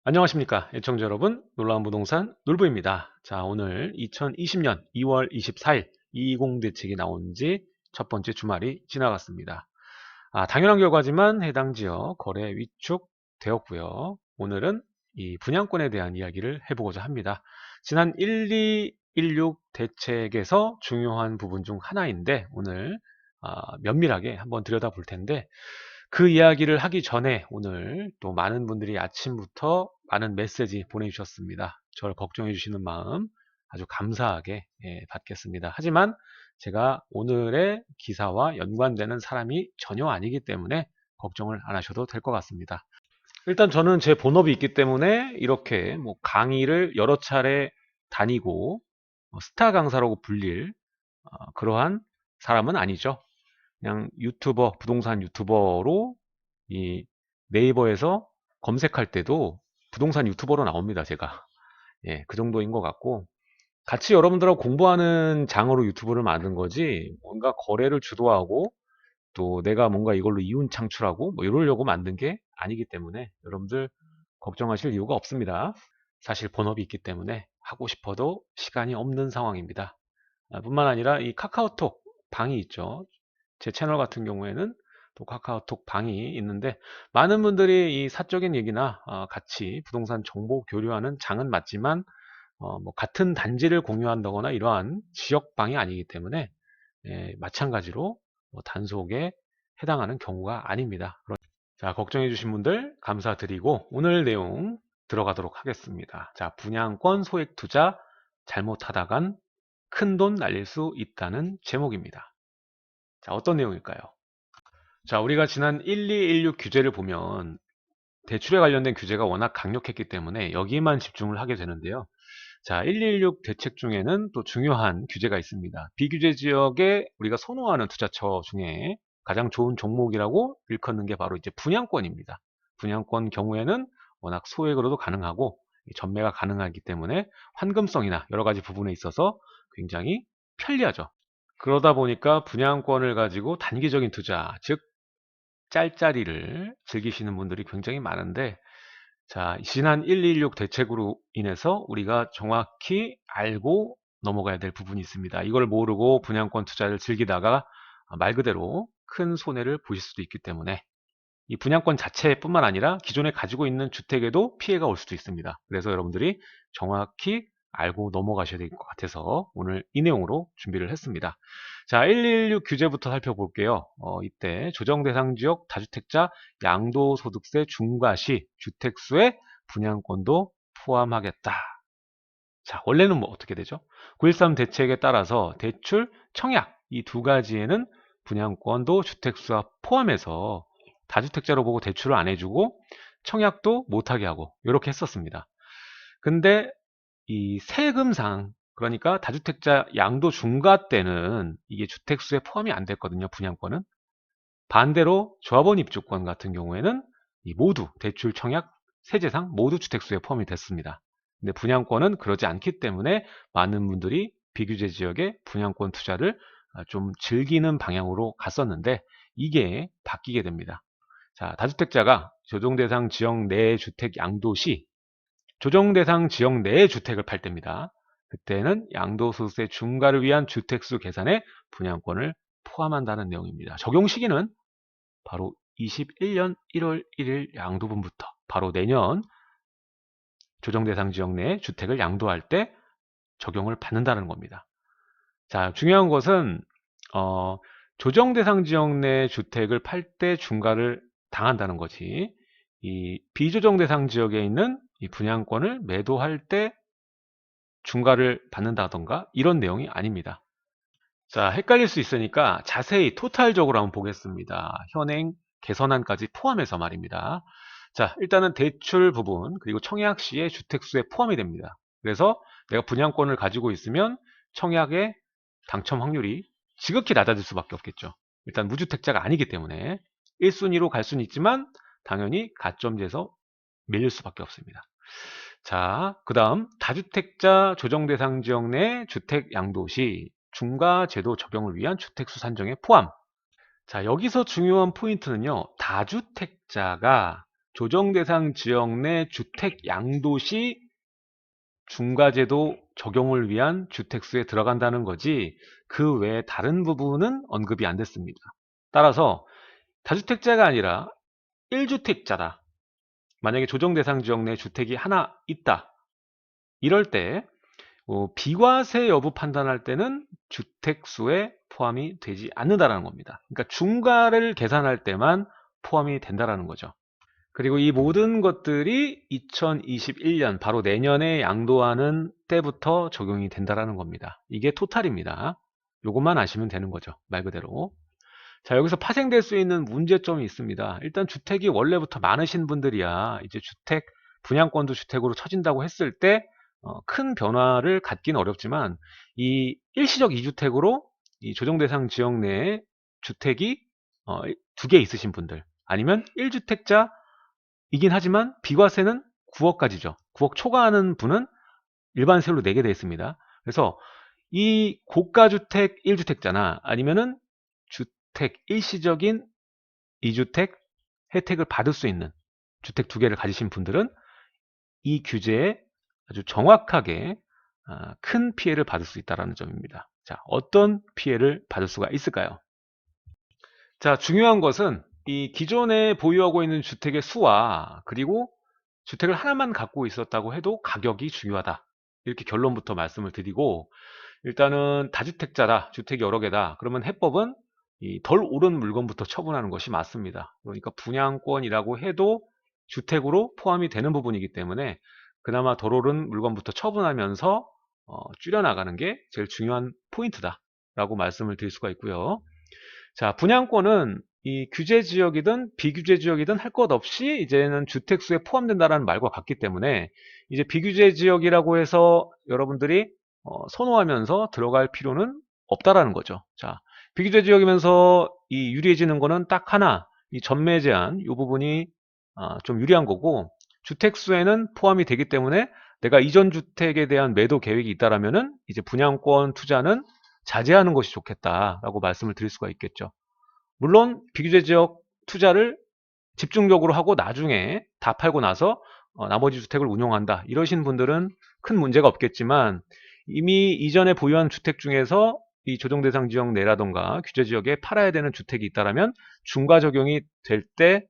안녕하십니까 애청자 여러분, 놀라운 부동산 놀부입니다. 자, 오늘 2020년 2월 24일 220 대책이 나온 지 첫 번째 주말이 지나갔습니다. 당연한 결과지만 해당 지역 거래 위축되었고요. 오늘은 이 분양권에 대한 이야기를 해보고자 합니다. 지난 1216 대책에서 중요한 부분 중 하나인데 오늘 면밀하게 한번 들여다볼 텐데, 그 이야기를 하기 전에 오늘 또 많은 분들이 아침부터 많은 메시지 보내주셨습니다. 저를 걱정해 주시는 마음 아주 감사하게 받겠습니다. 하지만 제가 오늘의 기사와 연관되는 사람이 전혀 아니기 때문에 걱정을 안 하셔도 될 것 같습니다. 일단 저는 제 본업이 있기 때문에 이렇게 뭐 강의를 여러 차례 다니고 스타 강사라고 불릴 그러한 사람은 아니죠. 그냥 유튜버, 부동산 유튜버로 이 네이버에서 검색할 때도 부동산 유튜버로 나옵니다, 제가. 예, 그 정도인 것 같고, 같이 여러분들하고 공부하는 장으로 유튜브를 만든 거지, 뭔가 거래를 주도하고, 또 내가 뭔가 이걸로 이윤 창출하고, 뭐 이러려고 만든 게 아니기 때문에, 여러분들 걱정하실 이유가 없습니다. 사실 본업이 있기 때문에 하고 싶어도 시간이 없는 상황입니다. 뿐만 아니라 이 카카오톡 방이 있죠. 제 채널 같은 경우에는 또 카카오톡 방이 있는데, 많은 분들이 이 사적인 얘기나 같이 부동산 정보 교류하는 장은 맞지만 뭐 같은 단지를 공유한다거나 이러한 지역방이 아니기 때문에 마찬가지로 뭐 단속에 해당하는 경우가 아닙니다. 자, 걱정해 주신 분들 감사드리고 오늘 내용 들어가도록 하겠습니다. 자, 분양권 소액 투자 잘못하다간 큰돈 날릴 수 있다는 제목입니다. 자, 어떤 내용일까요? 자, 우리가 지난 1216 규제를 보면 대출에 관련된 규제가 워낙 강력했기 때문에 여기만 집중을 하게 되는데요. 자, 1216 대책 중에는 또 중요한 규제가 있습니다. 비규제 지역에 우리가 선호하는 투자처 중에 가장 좋은 종목이라고 일컫는 게 바로 이제 분양권입니다. 분양권 경우에는 워낙 소액으로도 가능하고 전매가 가능하기 때문에 환금성이나 여러 가지 부분에 있어서 굉장히 편리하죠. 그러다 보니까 분양권을 가지고 단기적인 투자, 즉 짤짤이를 즐기시는 분들이 굉장히 많은데, 자, 지난 116 대책으로 인해서 우리가 정확히 알고 넘어가야 될 부분이 있습니다. 이걸 모르고 분양권 투자를 즐기다가 말 그대로 큰 손해를 보실 수도 있기 때문에 이 분양권 자체뿐만 아니라 기존에 가지고 있는 주택에도 피해가 올 수도 있습니다. 그래서 여러분들이 정확히 알고 넘어가셔야 될 것 같아서 오늘 이 내용으로 준비를 했습니다. 자, 116 규제부터 살펴볼게요. 이때 조정 대상 지역 다주택자 양도소득세 중과 시 주택수의 분양권도 포함하겠다. 자, 원래는 뭐 어떻게 되죠? 913 대책에 따라서 대출, 청약 이 두 가지에는 분양권도 주택수와 포함해서 다주택자로 보고 대출을 안 해주고 청약도 못하게 하고 이렇게 했었습니다. 근데 이 세금상, 그러니까 다주택자 양도 중과 때는 이게 주택수에 포함이 안 됐거든요, 분양권은. 반대로 조합원 입주권 같은 경우에는 이 모두 대출, 청약, 세제상 모두 주택수에 포함이 됐습니다. 근데 분양권은 그러지 않기 때문에 많은 분들이 비규제 지역에 분양권 투자를 좀 즐기는 방향으로 갔었는데 이게 바뀌게 됩니다. 자, 다주택자가 조정대상 지역 내 주택 양도 시 조정대상 지역 내의 주택을 팔 때입니다. 그때는 양도소득세 중과를 위한 주택수 계산에 분양권을 포함한다는 내용입니다. 적용 시기는 바로 21년 1월 1일 양도분부터 바로 내년 조정대상 지역 내 주택을 양도할 때 적용을 받는다는 겁니다. 자, 중요한 것은 조정대상 지역 내 주택을 팔 때 중과를 당한다는 거지, 이 비조정대상 지역에 있는 이 분양권을 매도할 때 중과를 받는다던가 이런 내용이 아닙니다. 자, 헷갈릴 수 있으니까 자세히 토탈적으로 한번 보겠습니다. 현행 개선안까지 포함해서 말입니다. 자, 일단은 대출 부분 그리고 청약 시에 주택수에 포함이 됩니다. 그래서 내가 분양권을 가지고 있으면 청약의 당첨 확률이 지극히 낮아질 수밖에 없겠죠. 일단 무주택자가 아니기 때문에 1순위로 갈 수는 있지만 당연히 가점제에서 밀릴 수밖에 없습니다. 자, 그 다음 다주택자 조정대상 지역 내 주택 양도 시 중과 제도 적용을 위한 주택수 산정에 포함. 자, 여기서 중요한 포인트는요, 다주택자가 조정 대상 지역 내 주택 양도시 중과제도 적용을 위한 주택수에 들어간다는 거지 그 외에 다른 부분은 언급이 안 됐습니다. 따라서 다주택자가 아니라 1주택자다. 만약에 조정 대상 지역 내 주택이 하나 있다. 이럴 때 비과세 여부 판단할 때는 주택수에 포함이 되지 않는다는 겁니다. 그러니까 중과를 계산할 때만 포함이 된다는 거죠. 그리고 이 모든 것들이 2021년 바로 내년에 양도하는 때부터 적용이 된다는 겁니다. 이게 토탈입니다. 요것만 아시면 되는 거죠. 말 그대로. 자, 여기서 파생될 수 있는 문제점이 있습니다. 일단 주택이 원래부터 많으신 분들이야 이제 주택 분양권도 주택으로 쳐진다고 했을 때 큰 변화를 갖기는 어렵지만 이 일시적 2주택으로 이 조정 대상 지역 내에 주택이 2개 있으신 분들 아니면 1주택자 이긴 하지만 비과세는 9억까지죠. 9억 초과하는 분은 일반 세율로 내게 되어 있습니다. 그래서 이 고가주택 1주택자나 아니면은 주택 일시적인 2주택 혜택을 받을 수 있는 주택 2개를 가지신 분들은 이 규제에 아주 정확하게 큰 피해를 받을 수 있다는 점입니다. 자, 어떤 피해를 받을 수가 있을까요? 자, 중요한 것은 이 기존에 보유하고 있는 주택의 수와 그리고 주택을 하나만 갖고 있었다고 해도 가격이 중요하다. 이렇게 결론부터 말씀을 드리고 일단은 다주택자다, 주택이 여러 개다. 그러면 해법은 이 덜 오른 물건부터 처분하는 것이 맞습니다. 그러니까 분양권이라고 해도 주택으로 포함이 되는 부분이기 때문에 그나마 덜 오른 물건부터 처분하면서 줄여나가는 게 제일 중요한 포인트다라고 말씀을 드릴 수가 있고요. 자, 분양권은 이 규제 지역이든 비규제 지역이든 할 것 없이 이제는 주택수에 포함된다는 말과 같기 때문에 이제 비규제 지역이라고 해서 여러분들이 선호하면서 들어갈 필요는 없다라는 거죠. 자, 비규제 지역이면서 이 유리해지는 거는 딱 하나, 이 전매 제한 이 부분이 좀 유리한 거고 주택수에는 포함이 되기 때문에 내가 이전 주택에 대한 매도 계획이 있다라면은 이제 분양권 투자는 자제하는 것이 좋겠다라고 말씀을 드릴 수가 있겠죠. 물론 비규제 지역 투자를 집중적으로 하고 나중에 다 팔고 나서 나머지 주택을 운용한다 이러신 분들은 큰 문제가 없겠지만 이미 이전에 보유한 주택 중에서 이 조정 대상 지역 내라던가 규제 지역에 팔아야 되는 주택이 있다면 중과 적용이 될 때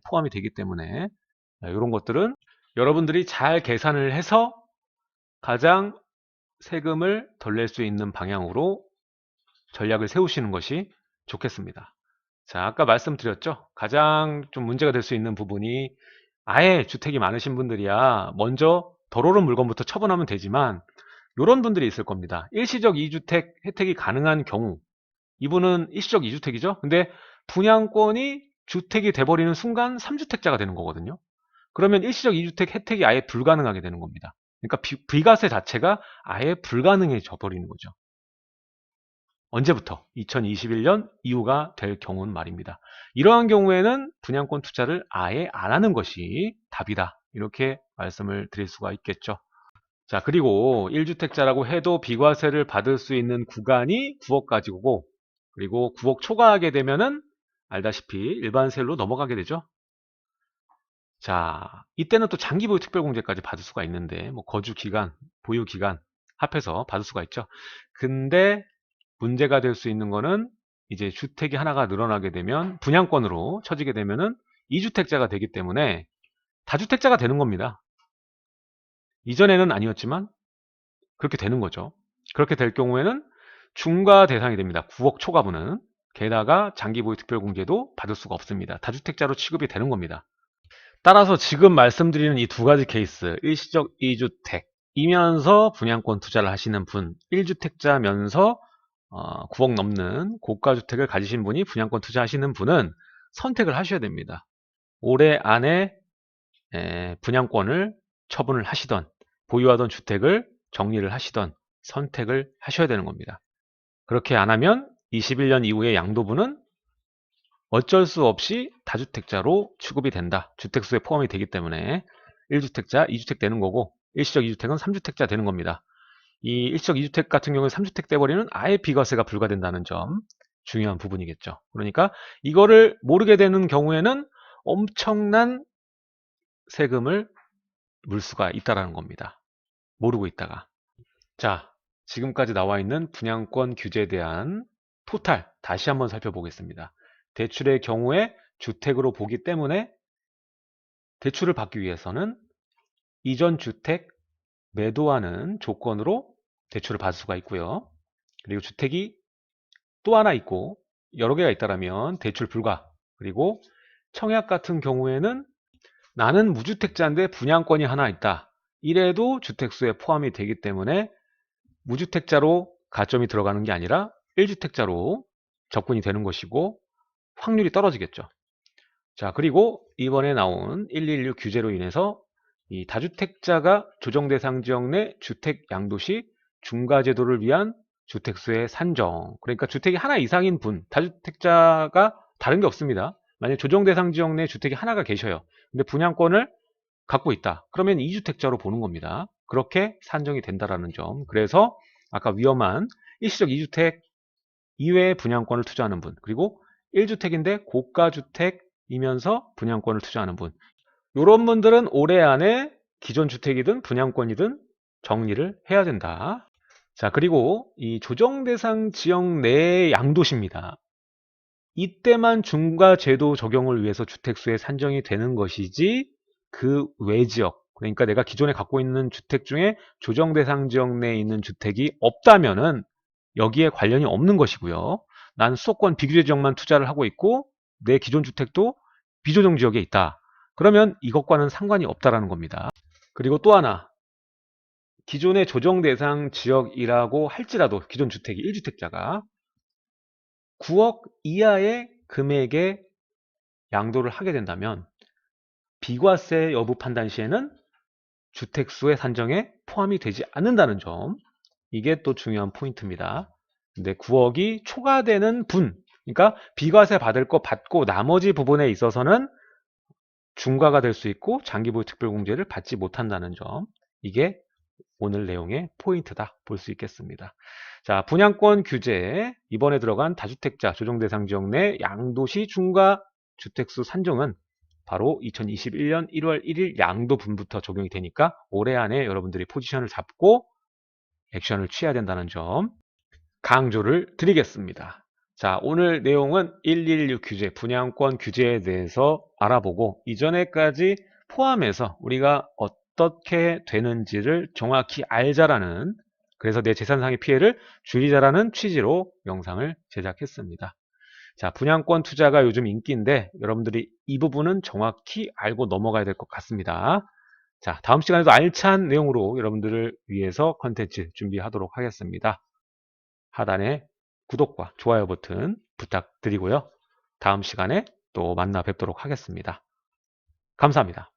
포함이 되기 때문에 이런 것들은 여러분들이 잘 계산을 해서 가장 세금을 덜 낼 수 있는 방향으로 전략을 세우시는 것이 좋겠습니다. 자, 아까 말씀드렸죠. 가장 좀 문제가 될 수 있는 부분이 아예 주택이 많으신 분들이야 먼저 덜 오른 물건부터 처분하면 되지만 이런 분들이 있을 겁니다. 일시적 2주택 혜택이 가능한 경우 이분은 일시적 2주택이죠. 근데 분양권이 주택이 돼버리는 순간 3주택자가 되는 거거든요. 그러면 일시적 2주택 혜택이 아예 불가능하게 되는 겁니다. 그러니까 비과세 자체가 아예 불가능해져 버리는 거죠. 언제부터? 2021년 이후가 될 경우는 말입니다. 이러한 경우에는 분양권 투자를 아예 안 하는 것이 답이다. 이렇게 말씀을 드릴 수가 있겠죠. 자, 그리고 1주택자라고 해도 비과세를 받을 수 있는 구간이 9억까지고 그리고 9억 초과하게 되면은 알다시피 일반 세율로 넘어가게 되죠. 자, 이때는 또 장기 보유 특별공제까지 받을 수가 있는데 뭐 거주 기간, 보유 기간 합해서 받을 수가 있죠. 근데 문제가 될 수 있는 거는 이제 주택이 하나가 늘어나게 되면 분양권으로 쳐지게 되면은 2주택자가 되기 때문에 다주택자가 되는 겁니다. 이전에는 아니었지만 그렇게 되는 거죠. 그렇게 될 경우에는 중과 대상이 됩니다. 9억 초과분은. 게다가 장기보유 특별공제도 받을 수가 없습니다. 다주택자로 취급이 되는 겁니다. 따라서 지금 말씀드리는 이 두 가지 케이스, 일시적 2주택이면서 분양권 투자를 하시는 분, 1주택자면서 9억 넘는 고가주택을 가지신 분이 분양권 투자하시는 분은 선택을 하셔야 됩니다. 올해 안에 분양권을 처분을 하시던 보유하던 주택을 정리를 하시던 선택을 하셔야 되는 겁니다. 그렇게 안 하면 21년 이후에 양도분은 어쩔 수 없이 다주택자로 취급이 된다. 주택수에 포함이 되기 때문에 1주택자, 2주택 되는 거고 일시적 2주택은 3주택자 되는 겁니다. 이 일시적 2주택 같은 경우에 3주택 돼버리면 아예 비과세가 불가된다는 점 중요한 부분이겠죠. 그러니까 이거를 모르게 되는 경우에는 엄청난 세금을 물 수가 있다라는 겁니다. 모르고 있다가. 자, 지금까지 나와 있는 분양권 규제에 대한 토탈 다시 한번 살펴보겠습니다. 대출의 경우에 주택으로 보기 때문에 대출을 받기 위해서는 이전 주택 매도하는 조건으로 대출을 받을 수가 있고요. 그리고 주택이 또 하나 있고 여러 개가 있다면 대출 불가. 그리고 청약 같은 경우에는 나는 무주택자인데 분양권이 하나 있다. 이래도 주택수에 포함이 되기 때문에 무주택자로 가점이 들어가는 게 아니라 1주택자로 접근이 되는 것이고 확률이 떨어지겠죠. 자, 그리고 이번에 나온 116 규제로 인해서 이 다주택자가 조정대상 지역 내 주택 양도시 중과제도를 위한 주택수의 산정. 그러니까 주택이 하나 이상인 분, 다주택자가 다른 게 없습니다. 만약 조정대상 지역 내 주택이 하나가 계셔요. 근데 분양권을 갖고 있다. 그러면 2주택자로 보는 겁니다. 그렇게 산정이 된다라는 점. 그래서 아까 위험한 일시적 2주택 이외의 분양권을 투자하는 분, 그리고 1주택인데 고가주택이면서 분양권을 투자하는 분, 이런 분들은 올해 안에 기존 주택이든 분양권이든 정리를 해야 된다. 자, 그리고 이 조정대상 지역 내의 양도시입니다. 이때만 중과제도 적용을 위해서 주택수에 산정이 되는 것이지 그 외지역, 그러니까 내가 기존에 갖고 있는 주택 중에 조정대상 지역 내에 있는 주택이 없다면은 여기에 관련이 없는 것이고요. 난 수도권 비규제 지역만 투자를 하고 있고 내 기존 주택도 비조정 지역에 있다. 그러면 이것과는 상관이 없다라는 겁니다. 그리고 또 하나, 기존의 조정 대상 지역이라고 할지라도 기존 주택이 1주택자가 9억 이하의 금액에 양도를 하게 된다면 비과세 여부 판단 시에는 주택수의 산정에 포함이 되지 않는다는 점, 이게 또 중요한 포인트입니다. 근데 9억이 초과되는 분, 그러니까 비과세 받을 거 받고 나머지 부분에 있어서는 중과가 될 수 있고 장기보유 특별공제를 받지 못한다는 점, 이게 오늘 내용의 포인트다 볼 수 있겠습니다. 자, 분양권 규제, 이번에 들어간 다주택자 조정대상 지역 내 양도시 중과 주택수 산정은 바로 2021년 1월 1일 양도분부터 적용이 되니까 올해 안에 여러분들이 포지션을 잡고 액션을 취해야 된다는 점 강조를 드리겠습니다. 자, 오늘 내용은 116 규제, 분양권 규제에 대해서 알아보고 이전에까지 포함해서 우리가 어떻게 되는지를 정확히 알자라는, 그래서 내 재산상의 피해를 줄이자라는 취지로 영상을 제작했습니다. 자, 분양권 투자가 요즘 인기인데 여러분들이 이 부분은 정확히 알고 넘어가야 될 것 같습니다. 자, 다음 시간에도 알찬 내용으로 여러분들을 위해서 컨텐츠 준비하도록 하겠습니다. 하단에 구독과 좋아요 버튼 부탁드리고요. 다음 시간에 또 만나 뵙도록 하겠습니다. 감사합니다.